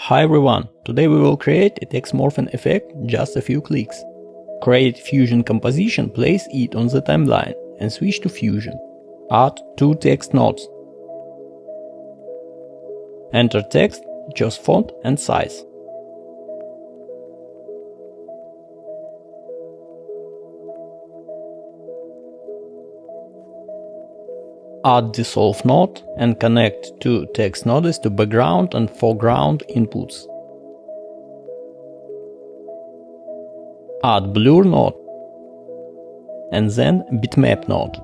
Hi everyone, today we will create a text morphing effect just a few clicks. Create Fusion composition, place it on the timeline and switch to Fusion. Add 2 text nodes. Enter text, choose font and size. Add dissolve node and connect 2 text nodes to background and foreground inputs. Add blur node and then bitmap node.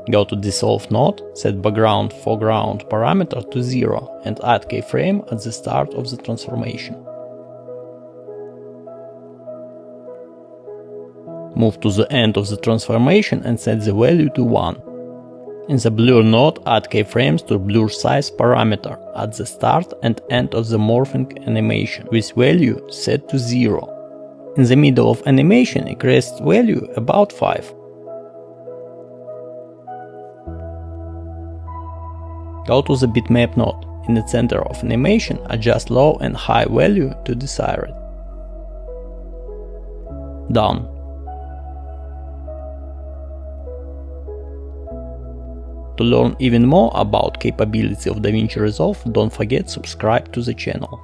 Go to dissolve node, set background foreground parameter to 0 and add keyframe at the start of the transformation. Move to the end of the transformation and set the value to 1. In the blur node, add keyframes to blur size parameter at the start and end of the morphing animation with value set to 0. In the middle of animation, increase value about 5. Go to the bitmap node. In the center of animation, adjust low and high value to desired. Done. To learn even more about capability of DaVinci Resolve, don't forget subscribe to the channel.